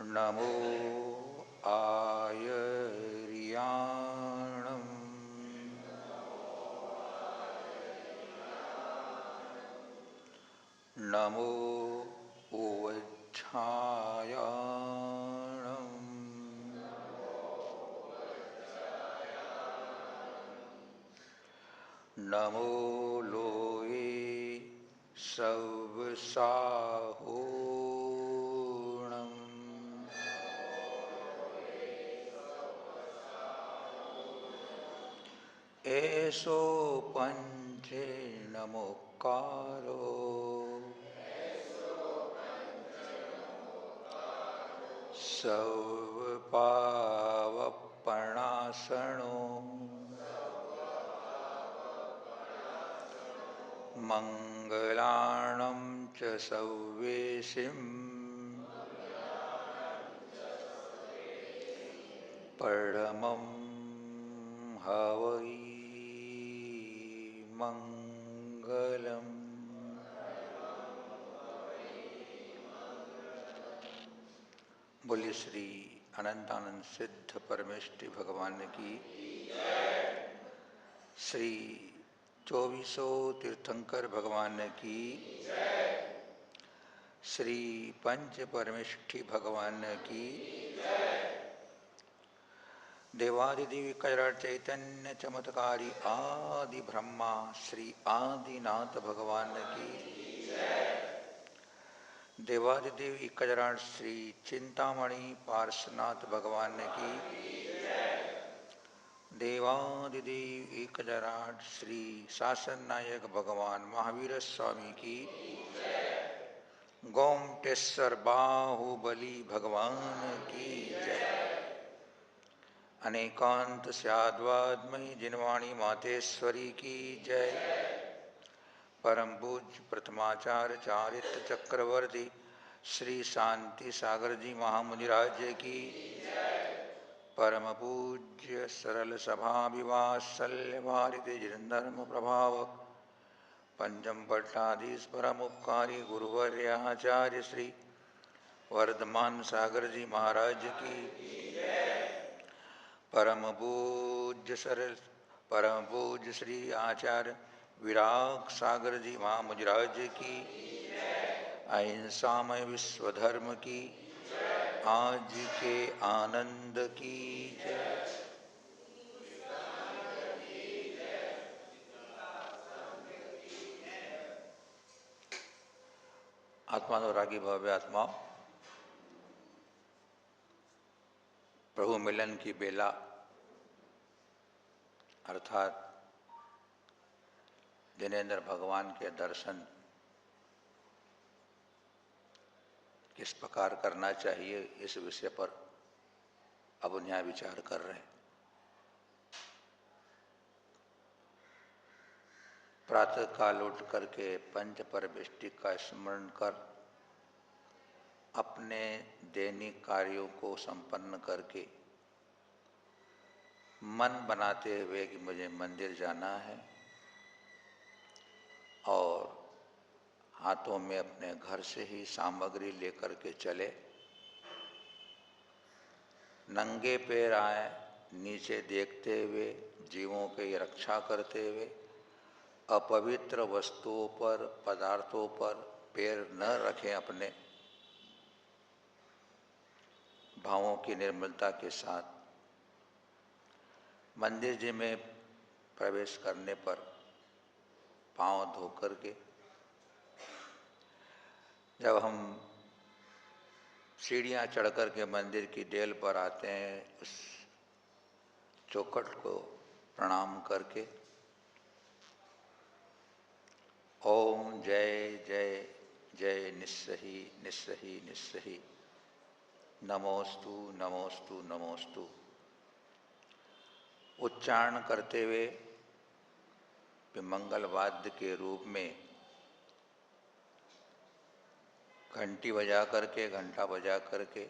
नमो आयर्याणम् नमो उवच्छायाणम् नमो लोये सवसाहोणम् एषो पञ्चे नमोकारो सर्वपावपणासनो मङ्गलाणं च सव्येशिं परमं हवै मङ्गलम्। बोलिए श्री अनंतानंद सिद्ध परमेष्टि भगवान की, श्री चौबीसों तीर्थंकर भगवान की, श्री पंच परमेष्टि भगवान की, देवादिदेवी कजराट चैतन्य चमत्कारी आदि ब्रह्मा श्री आदिनाथ भगवान की, देवादिदेवी कजराट श्री चिंतामणि पार्श्वनाथ भगवान की, देवादिदेवी कजराट श्री शासन नायक भगवान महावीर स्वामी की, गोमटेश्वर बाहुबली भगवान की जय। अनेकांत स्याद्वादमयी जिनवाणी मातेश्वरी की जय। परम पूज्य प्रथमाचार्य चारित्र चक्रवर्ती श्री शांति सागर जी महामुनिराज की, परम पूज्य सरल सभा विवात्सल्य भारती धर्म प्रभावक पंचम पट्टाधीश परम उपकारी गुरुवर्याचार्य श्री वर्धमान सागर जी महाराज की, परम पूज्य श्री आचार्य विराग सागर जी महामुनिराज की, अहिंसामय विश्व धर्म की, आज के आनंद की जय। आत्मानुरागी भव्य आत्मा, प्रभु मिलन की बेला अर्थात दिनेंद्र भगवान के दर्शन किस प्रकार करना चाहिए, इस विषय पर अब यहाँ विचार कर रहे हैं। प्रातः काल उठ करके पंच परमेष्टि का स्मरण कर अपने दैनिक कार्यों को संपन्न करके मन बनाते हुए कि मुझे मंदिर जाना है, और हाथों में अपने घर से ही सामग्री लेकर के चले, नंगे पैर आए, नीचे देखते हुए जीवों की रक्षा करते हुए अपवित्र वस्तुओं पर पदार्थों पर पैर न रखें, अपने भावों की निर्मलता के साथ मंदिर जी में प्रवेश करने पर पांव धो करके जब हम सीढ़ियाँ चढ़ कर के मंदिर की डेल पर आते हैं, उस चौखट को प्रणाम करके ओम जय जय जय निस्सही निस्सही निस्सही नमोस्तु नमोस्तु नमोस्तु उच्चारण करते हुए मंगल वाद्य के रूप में घंटी बजा करके, घंटा बजा करके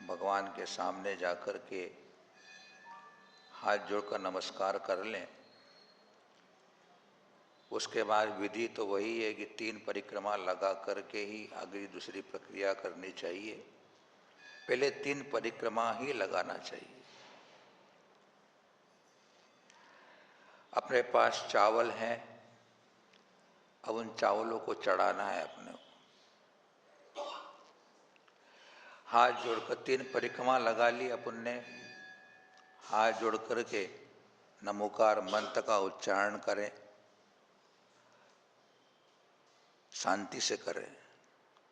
भगवान के सामने जा कर के हाथ जोड़कर नमस्कार कर लें। उसके बाद विधि तो वही है कि 3 परिक्रमा लगा करके ही अगली दूसरी प्रक्रिया करनी चाहिए। पहले 3 परिक्रमा ही लगाना चाहिए। अपने पास चावल हैं, अब उन चावलों को चढ़ाना है अपने को। हाथ जोड़कर 3 परिक्रमा लगा ली अपन ने। हाथ जोड़ करके नमोकार मंत्र का उच्चारण करें, शांति से करें,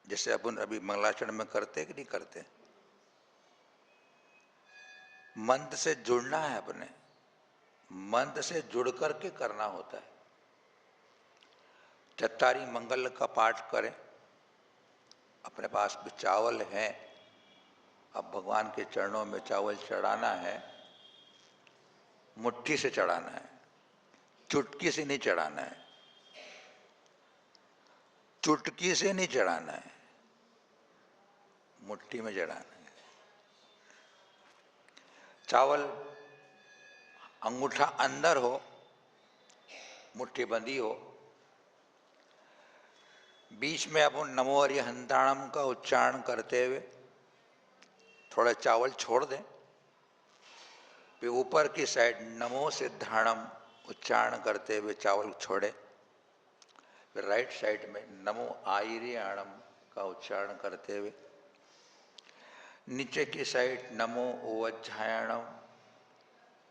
जैसे अपन अभी मंगलाचरण में करते कि नहीं करते। मंत्र से जुड़ना है, अपने मंत्र से जुड़ करके करना होता है। चत्तारी मंगल का पाठ करें। अपने पास भी चावल है, अब भगवान के चरणों में चावल चढ़ाना है। मुट्ठी से चढ़ाना है, चुटकी से नहीं चढ़ाना है। चुटकी से नहीं चढ़ाना है, मुट्ठी में चढ़ाना है। चावल अंगूठा अंदर हो, मुट्ठी बंदी हो। बीच में अपन नमो अरिहंताणम का उच्चारण करते हुए थोड़ा चावल छोड़ दें। फिर ऊपर की साइड नमो सिद्धाणम उच्चारण करते हुए चावल छोड़े। फिर राइट साइड में नमो आयर्याणम का उच्चारण करते हुए नीचे की साइड नमो ओवज्झायणम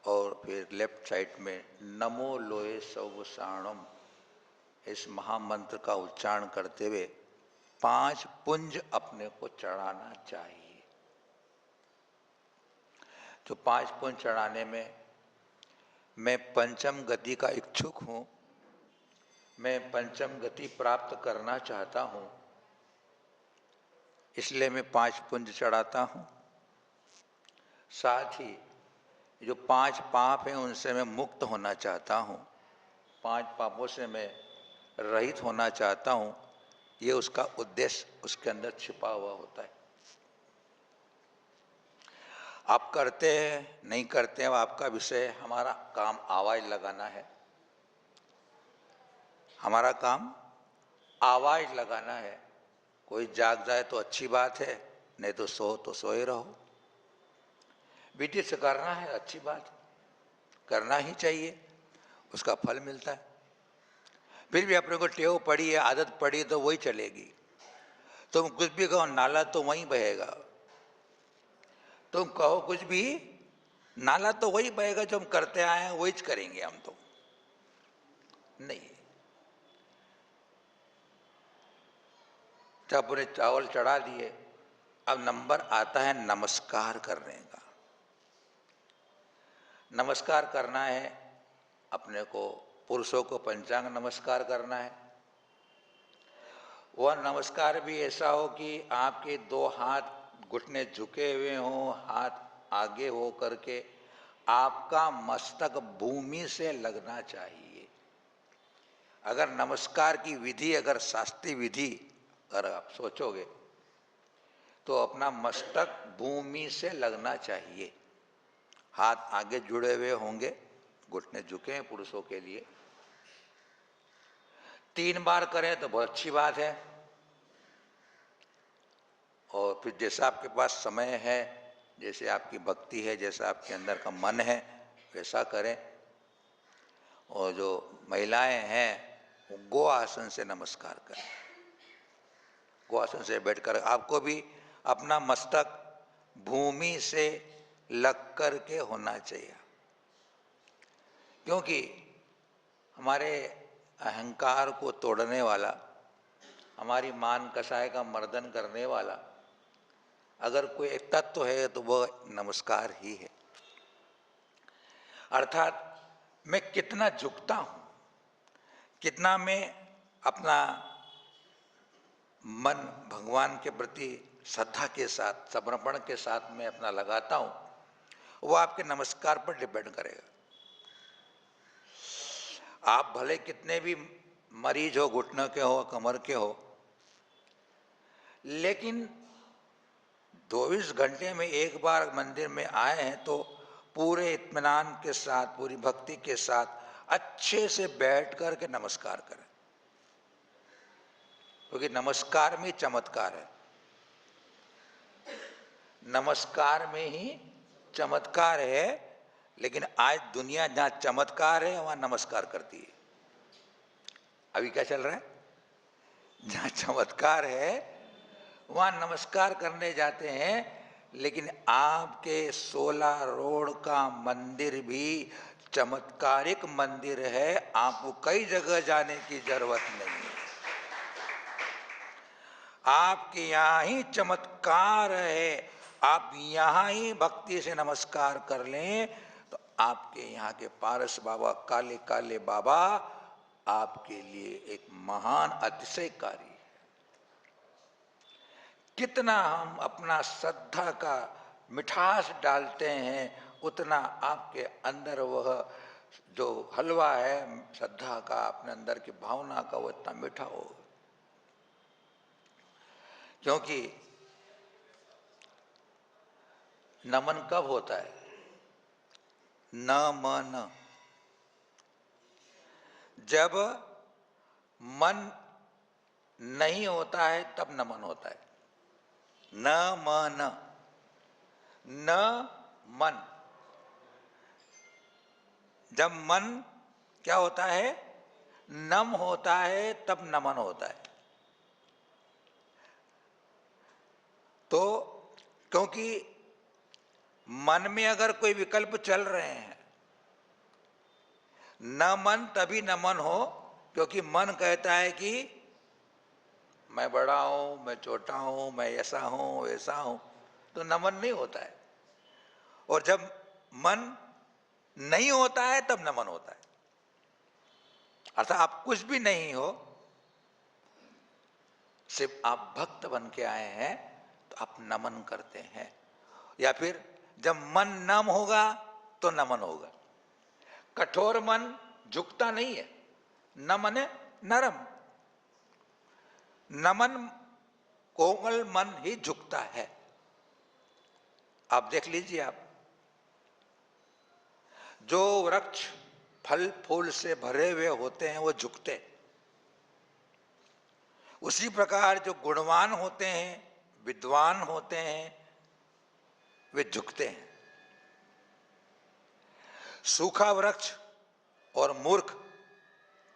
और फिर लेफ्ट साइड में नमो लोहे सौवसाणम इस महामंत्र का उच्चारण करते हुए 5 पुंज अपने को चढ़ाना चाहिए। तो 5 पुंज चढ़ाने में मैं पंचम गति का इच्छुक हूँ, मैं पंचम गति प्राप्त करना चाहता हूँ, इसलिए मैं 5 पुंज चढ़ाता हूँ। साथ ही जो 5 पाप हैं उनसे मैं मुक्त होना चाहता हूँ, 5 पापों से मैं रहित होना चाहता हूँ। ये उसका उद्देश्य उसके अंदर छिपा हुआ होता है। आप करते हैं नहीं करते हैं आपका विषय। हमारा काम आवाज लगाना है, हमारा काम आवाज लगाना है। कोई जाग जाए तो अच्छी बात है, नहीं तो सोए रहो। विधि से करना है, अच्छी बात, करना ही चाहिए, उसका फल मिलता है। फिर भी अपने को टेव पड़ी है, आदत पड़ी तो वही चलेगी। तुम कुछ भी कहो नाला तो वहीं बहेगा। तुम कहो कुछ भी, नाला तो वही बहेगा। जो हम करते आए हैं वही करेंगे हम तो नहीं। जब पूरे चावल चढ़ा दिए, अब नंबर आता है नमस्कार करने का। नमस्कार करना है अपने को। पुरुषों को पंचांग नमस्कार करना है। वह नमस्कार भी ऐसा हो कि आपके 2 हाथ घुटने झुके हुए हों, हाथ आगे हो करके आपका मस्तक भूमि से लगना चाहिए। अगर नमस्कार की विधि, अगर शास्त्रीय विधि अगर आप सोचोगे तो अपना मस्तक भूमि से लगना चाहिए। हाथ आगे जुड़े हुए होंगे, घुटने झुके हैं पुरुषों के लिए। 3 बार करें तो बहुत अच्छी बात है। और फिर जैसा आपके पास समय है, जैसे आपकी भक्ति है, जैसा आपके अंदर का मन है, वैसा करें। और जो महिलाएं हैं वो गो आसन से नमस्कार करें। गो आसन से बैठकर आपको भी अपना मस्तक भूमि से लग कर के होना चाहिए। क्योंकि हमारे अहंकार को तोड़ने वाला, हमारी मान कसाय का मर्दन करने वाला अगर कोई एक तत्व है तो वह नमस्कार ही है। अर्थात मैं कितना झुकता हूँ, कितना मैं अपना मन भगवान के प्रति श्रद्धा के साथ, समर्पण के साथ में अपना लगाता हूँ, वो आपके नमस्कार पर डिपेंड करेगा। आप भले कितने भी मरीज हो, घुटनों के हो, कमर के हो, लेकिन 24 घंटे में एक बार मंदिर में आए हैं तो पूरे इत्मीनान के साथ, पूरी भक्ति के साथ अच्छे से बैठ कर के नमस्कार करें। क्योंकि नमस्कार में चमत्कार है। नमस्कार में ही चमत्कार है, लेकिन आज दुनिया जहां चमत्कार है वहां नमस्कार करती है। अभी क्या चल रहा है? जहां चमत्कार है वहां नमस्कार करने जाते हैं, लेकिन आपके 16 रोड का मंदिर भी चमत्कारिक मंदिर है। आपको कई जगह जाने की जरूरत नहीं है, आपके यहाँ ही चमत्कार है। आप यहाँ ही भक्ति से नमस्कार कर लें तो आपके यहाँ के पारस बाबा, काले काले बाबा आपके लिए एक महान अतिशयकारी है। कितना हम अपना श्रद्धा का मिठास डालते हैं, उतना आपके अंदर वह जो हलवा है श्रद्धा का, अपने अंदर की भावना का, वो इतना मीठा होगा। क्योंकि नमन कब होता है? न मन, जब मन नहीं होता है तब नमन होता है। न मन, न मन, जब मन क्या होता है? नम होता है तब नमन होता है। तो क्योंकि मन में अगर कोई विकल्प चल रहे हैं, न मन तभी नमन हो, क्योंकि मन कहता है कि मैं बड़ा हूं, मैं छोटा हूं, मैं ऐसा हूं वैसा हूं, तो नमन नहीं होता है। और जब मन नहीं होता है तब नमन होता है। अर्थात आप कुछ भी नहीं हो, सिर्फ आप भक्त बन के आए हैं तो आप नमन करते हैं। या फिर जब मन नम होगा तो नमन होगा। कठोर मन झुकता नहीं है, नमन है नरम। नमन कोमल मन ही झुकता है। आप देख लीजिए, आप जो वृक्ष फल फूल से भरे हुए होते हैं वो झुकते हैं। उसी प्रकार जो गुणवान होते हैं, विद्वान होते हैं, वे झुकते हैं। सूखा वृक्ष और मूर्ख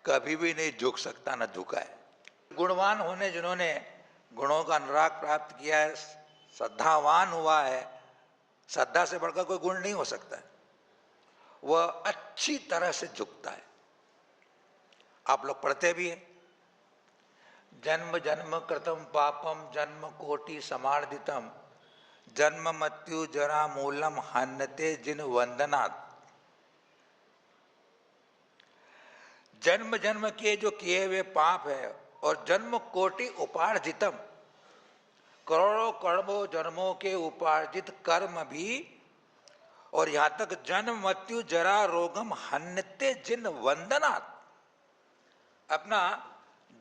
कभी भी नहीं झुक सकता, न झुका है। गुणवान होने, जिन्होंने गुणों का अनुराग प्राप्त किया है, श्रद्धावान हुआ है, श्रद्धा से बढ़कर कोई गुण नहीं हो सकता है, वह अच्छी तरह से झुकता है। आप लोग पढ़ते भी हैं, जन्म जन्म कृतम पापम जन्म कोटि समार्जितम जन्म मृत्यु जरा मूलम हन्यते जिन वंदनात्। जन्म जन्म के जो किए हुए पाप है और जन्म कोटि उपार्जितम, करोड़ों करोड़ों जन्मों के उपार्जित कर्म भी, और यहां तक जन्म मृत्यु जरा रोगम हन्यते जिन वंदनात्, अपना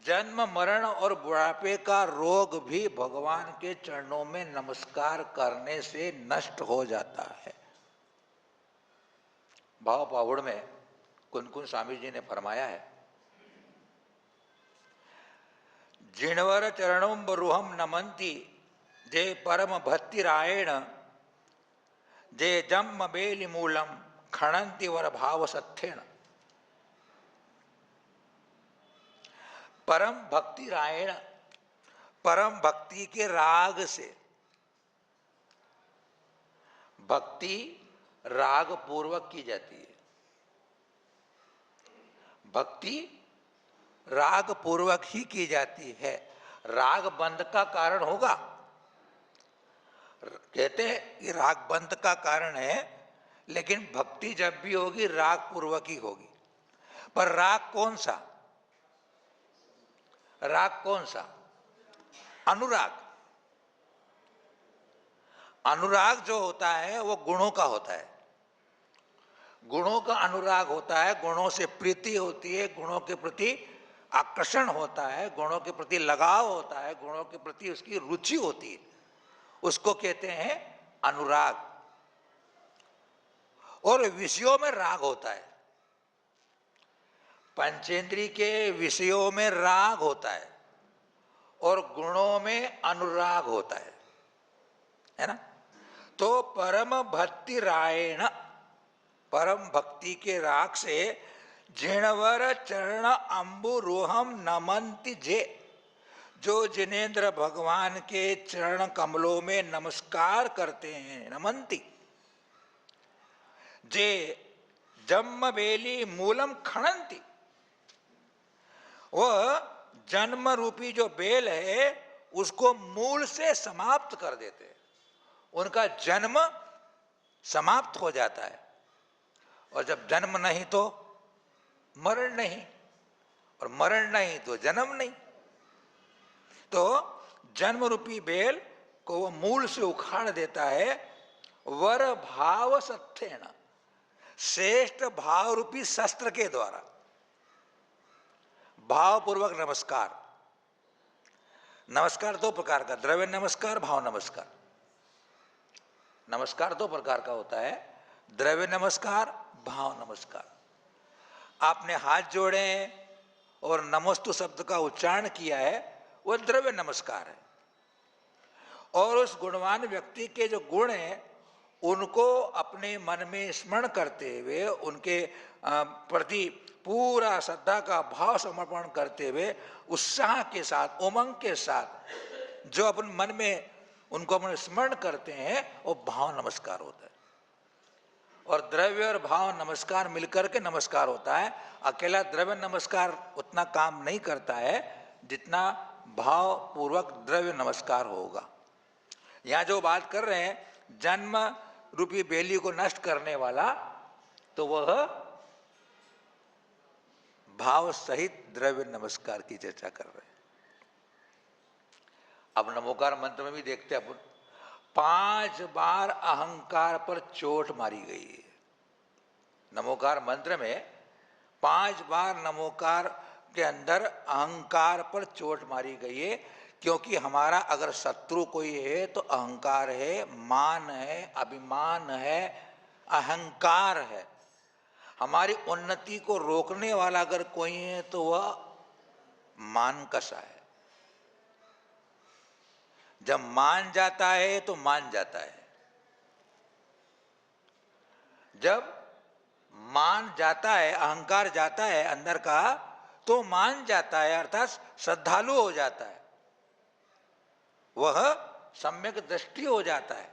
जन्म मरण और बुढ़ापे का रोग भी भगवान के चरणों में नमस्कार करने से नष्ट हो जाता है। भाव पाहुड़ में कुन स्वामी जी ने फरमाया है, जिणवर चरणों बरुहम नमंती जे परम भक्तिरायण जे जन्म बेली मूलम खणंती वर भाव सत्थेण। परम भक्ति रायण, परम भक्ति के राग से, भक्ति राग पूर्वक की जाती है। भक्ति राग पूर्वक ही की जाती है। राग बंध का कारण होगा, कहते हैं कि राग बंध का कारण है, लेकिन भक्ति जब भी होगी राग पूर्वक ही होगी। पर राग कौन सा? राग कौन सा? अनुराग। अनुराग जो होता है वो गुणों का होता है, गुणों का अनुराग होता है, गुणों से प्रीति होती है, गुणों के प्रति आकर्षण होता है, गुणों के प्रति लगाव होता है, गुणों के प्रति उसकी रुचि होती है, उसको कहते हैं अनुराग। और विषयों में राग होता है, पंचेंद्रिय के विषयों में राग होता है और गुणों में अनुराग होता है ना। तो परम भक्ति रायण, परम भक्ति के राग से जिणवर चरण अम्बुरोहम नमंति जे, जो जिनेन्द्र भगवान के चरण कमलों में नमस्कार करते हैं, नमंति जे जन्म बेली मूलम खणंती, वह जन्म रूपी जो बेल है उसको मूल से समाप्त कर देते हैं, उनका जन्म समाप्त हो जाता है। और जब जन्म नहीं तो मरण नहीं, और मरण नहीं तो जन्म नहीं। तो जन्म रूपी बेल को वो मूल से उखाड़ देता है। वर भाव सत्थेन, श्रेष्ठ भाव रूपी शस्त्र के द्वारा, भावपूर्वक नमस्कार। नमस्कार दो प्रकार का, द्रव्य नमस्कार, भाव नमस्कार। नमस्कार दो प्रकार का होता है, द्रव्य नमस्कार, भाव नमस्कार। आपने हाथ जोड़े हैं और नमस्तु शब्द का उच्चारण किया है, वह द्रव्य नमस्कार है। और उस गुणवान व्यक्ति के जो गुण हैं उनको अपने मन में स्मरण करते हुए, उनके प्रति पूरा श्रद्धा का भाव समर्पण करते हुए, उत्साह के साथ, उमंग के साथ जो अपन मन में उनको अपन स्मरण करते हैं, वो भाव नमस्कार होता है। और द्रव्य और भाव नमस्कार मिलकर के नमस्कार होता है। अकेला द्रव्य नमस्कार उतना काम नहीं करता है जितना भाव पूर्वक द्रव्य नमस्कार होगा। यहाँ जो बात कर रहे हैं जन्म रूपी बेली को नष्ट करने वाला, तो वह भाव सहित द्रव्य नमस्कार की चर्चा कर रहे हैं। अब नमोकार मंत्र में भी देखते हैं अपन, 5 बार अहंकार पर चोट मारी गई है। नमोकार मंत्र में 5 बार नमोकार के अंदर अहंकार पर चोट मारी गई है, क्योंकि हमारा अगर शत्रु कोई है तो अहंकार है, मान है, अभिमान है, अहंकार है। हमारी उन्नति को रोकने वाला अगर कोई है तो वह मान कसा है। जब मान जाता है तो मान जाता है, जब मान जाता है, अहंकार जाता है अंदर का, तो मान जाता है, अर्थात श्रद्धालु हो जाता है, वह सम्यक दृष्टि हो जाता है।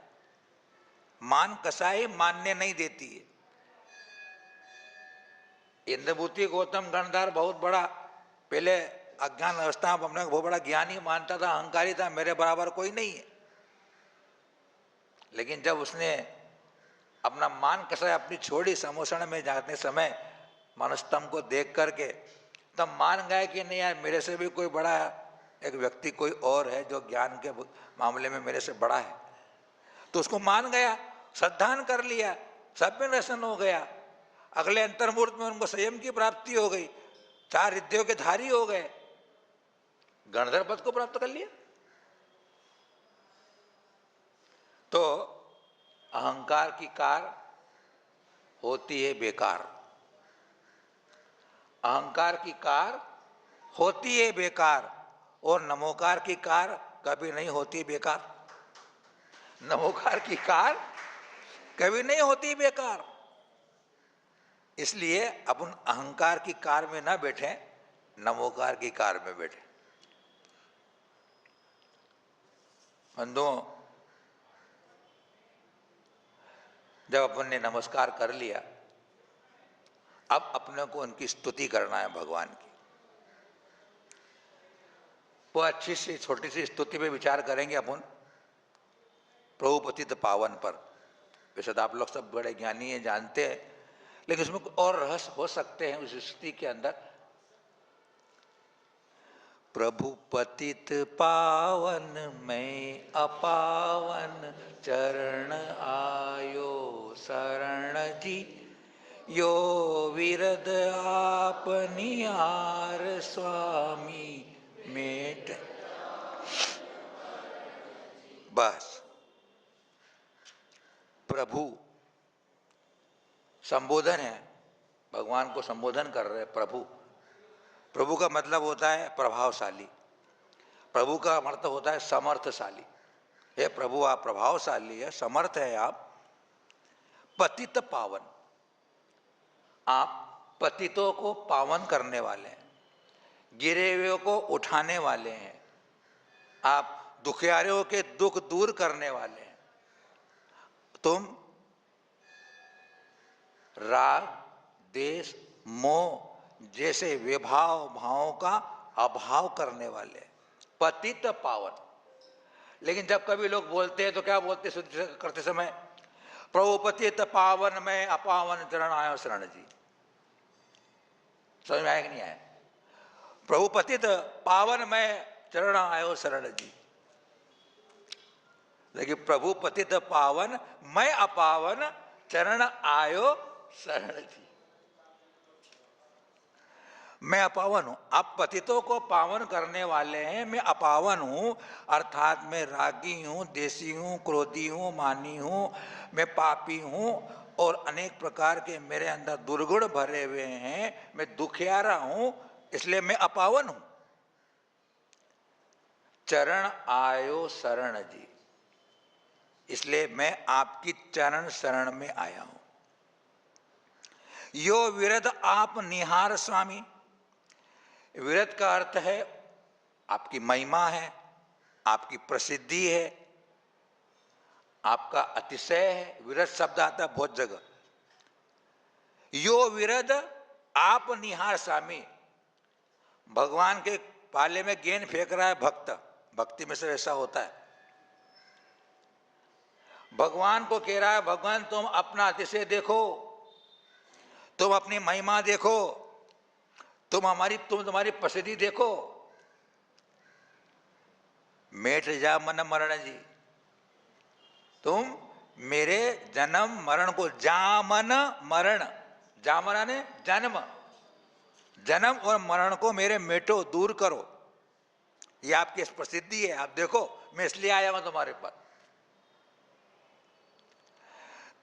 मान कसाई मानने नहीं देती है। इंद्रभूति गौतम गणधर बहुत बड़ा, पहले अज्ञान अवस्था में अपने बहुत बड़ा ज्ञानी मानता था, अहंकारी था, मेरे बराबर कोई नहीं है। लेकिन जब उसने अपना मान कसाई अपनी छोड़ी समोषण में जाते समय मनुस्तंभ को देख करके, तब मान गया कि नहीं यार, मेरे से भी कोई बड़ा एक व्यक्ति कोई और है जो ज्ञान के मामले में मेरे से बड़ा है। तो उसको मान गया, श्रद्धान कर लिया, सब में रसन हो गया। अगले अंतर्मुहूर्त में उनको संयम की प्राप्ति हो गई, 4 रिद्धियों के धारी हो गए, गणधर पद को प्राप्त कर लिया। तो अहंकार की कार होती है बेकार, अहंकार की कार होती है बेकार, और नमोकार की कार कभी नहीं होती बेकार। नमोकार की कार कभी नहीं होती बेकार। इसलिए अपन अहंकार की कार में ना बैठे, नमोकार की कार में बैठे। बंधुओं, जब अपन ने नमस्कार कर लिया, अब अपने को उनकी स्तुति करना है भगवान की। वो अच्छी सी छोटी सी स्तुति पे विचार करेंगे अपन, प्रभु पतित पावन पर। वैसे तो आप लोग सब बड़े ज्ञानी हैं, जानते हैं, लेकिन उसमें और रहस्य हो सकते हैं उस स्तुति के अंदर। प्रभु पतित पावन मैं अपावन, चरण आयो शरण जी, यो विरद आपनिहार स्वामी मेट। बस प्रभु संबोधन है, भगवान को संबोधन कर रहे हैं प्रभु। प्रभु का मतलब होता है प्रभावशाली, प्रभु का मतलब होता है समर्थशाली। हे प्रभु आप प्रभावशाली है, समर्थ है आप, पतित पावन, आप पतितों को पावन करने वाले हैं, गिरे हुए को उठाने वाले हैं, आप दुखियारों के दुख दूर करने वाले हैं। तुम राग, देश, मोह जैसे विभाव भावों का अभाव करने वाले, पतित पावन। लेकिन जब कभी लोग बोलते हैं तो क्या बोलते हैं शुद्धि करते समय? प्रभु पतित पावन में अपावन चरण आयो शरण जी। समझ में आया कि नहीं आया? प्रभु पतित पावन में चरण आयो शरण जी। लेकिन प्रभु पतित पावन मैं अपावन चरण आयो शरण जी। मैं अपावन हूं, आप पतितों को पावन करने वाले हैं, मैं अपावन हूं, अर्थात मैं रागी हूं, देशी हूं, क्रोधी हूं, मानी हूं, मैं पापी हूं और अनेक प्रकार के मेरे अंदर दुर्गुण भरे हुए हैं, मैं दुखियारा हूं, इसलिए मैं अपावन हूं। चरण आयो शरण जी, इसलिए मैं आपकी चरण शरण में आया हूं। यो विरद आप निहार स्वामी, विरत का अर्थ है आपकी महिमा है, आपकी प्रसिद्धि है, आपका अतिशय है। विरत शब्द आता है बहुत जगह। यो विरद आप निहार स्वामी, भगवान के पाले में गेंद फेंक रहा है भक्त, भक्ति में से ऐसा होता है। भगवान को कह रहा है भगवान तुम अपना अतिशय देखो, तुम अपनी महिमा देखो, तुम्हारी प्रसिद्धि देखो। मेट जा मन मरण जी, तुम मेरे जन्म मरण को, जामन मरण, जामन ने जन्म, जन्म और मरण को मेरे मेटो, दूर करो। ये आपकी प्रसिद्धि है, आप देखो मैं इसलिए आया हूं तुम्हारे पास।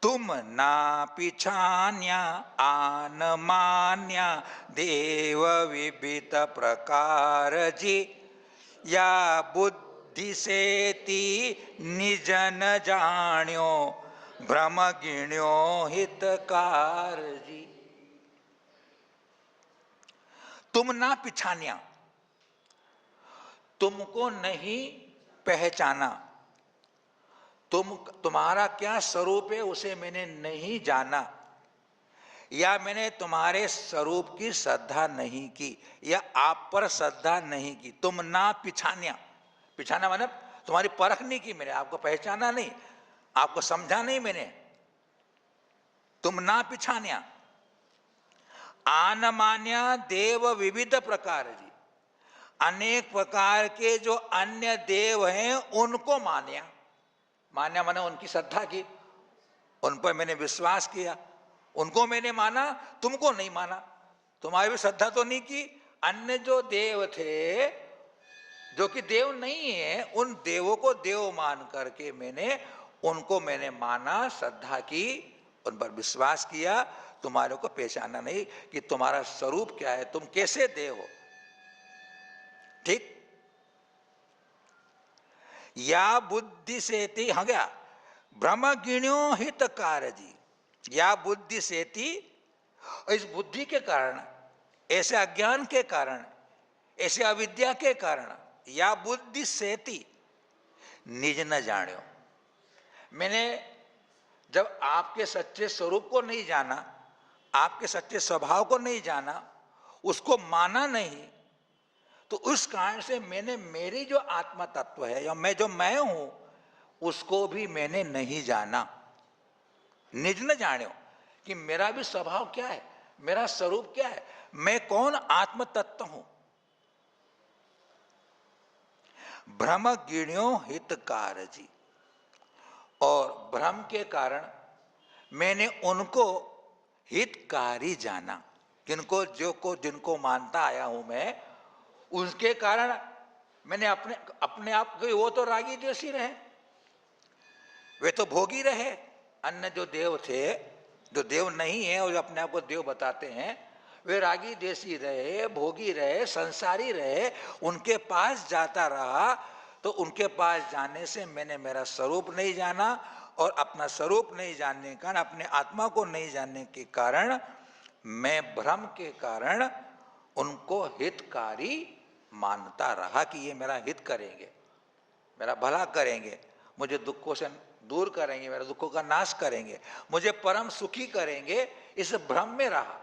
तुम ना पिछान्या आन मान्या देव विभित प्रकार जी, या बुद्धि सेती निजन जाण्यो भ्रम गिण्यो हितकार जी। तुम ना पिछान्या, तुमको नहीं पहचाना, तुम्हारा क्या स्वरूप है उसे मैंने नहीं जाना, या मैंने तुम्हारे स्वरूप की श्रद्धा नहीं की, या आप पर श्रद्धा नहीं की। तुम ना पिछान्या, पिछाना मतलब तुम्हारी परख नहीं की मैंने, आपको पहचाना नहीं, आपको समझा नहीं मैंने। तुम ना पिछान्या आन मान्या देव विविध प्रकार जी, अनेक प्रकार के जो अन्य देव हैं उनको मान्या, मान्या माने उनकी श्रद्धा की, उन पर मैंने विश्वास किया, उनको मैंने माना, तुमको नहीं माना, तुम्हारी भी श्रद्धा तो नहीं की। अन्य जो देव थे जो कि देव नहीं है, उन देवों को देव मान करके उनको मैंने माना, श्रद्धा की, उन पर विश्वास किया, तुम्हारे को पहचाना नहीं कि तुम्हारा स्वरूप क्या है, तुम कैसे देव हो। ठीक, या बुद्धि सेती, हाँ गया भ्रम गिण्यो हितकार जी, या बुद्धि सेती, इस बुद्धि के कारण, ऐसे अज्ञान के कारण, ऐसे अविद्या के कारण, या बुद्धि सेती निज न जाण्यो, मैंने जब आपके सच्चे स्वरूप को नहीं जाना, आपके सच्चे स्वभाव को नहीं जाना, उसको माना नहीं, तो उस कारण से मैंने मेरी जो आत्मा तत्व है या मैं जो मैं हूं उसको भी मैंने नहीं जाना। निज न जाण्यो, कि मेरा भी स्वभाव क्या है, मेरा स्वरूप क्या है, मैं कौन आत्म तत्व हूं। भ्रम गिण्यो हितकार जी, और भ्रम के कारण मैंने उनको हितकारी जाना, जिनको मानता आया हूं मैं, उसके कारण मैंने अपने आप को, वो तो रागी द्वेषी रहे, वे तो भोगी रहे। अन्य जो देव थे, जो देव नहीं है और जो अपने आप को देव बताते हैं, वे रागी द्वेषी रहे, भोगी रहे, संसारी रहे, उनके पास जाता रहा तो उनके पास जाने से मैंने मेरा स्वरूप नहीं जाना, और अपना स्वरूप नहीं जानने के कारण, अपने आत्मा को नहीं जानने के कारण, मैं भ्रम के कारण उनको हितकारी मानता रहा कि ये मेरा हित करेंगे, मेरा भला करेंगे, मुझे दुखों से दूर करेंगे, मेरे दुखों का नाश करेंगे, मुझे परम सुखी करेंगे। इस भ्रम में रहा।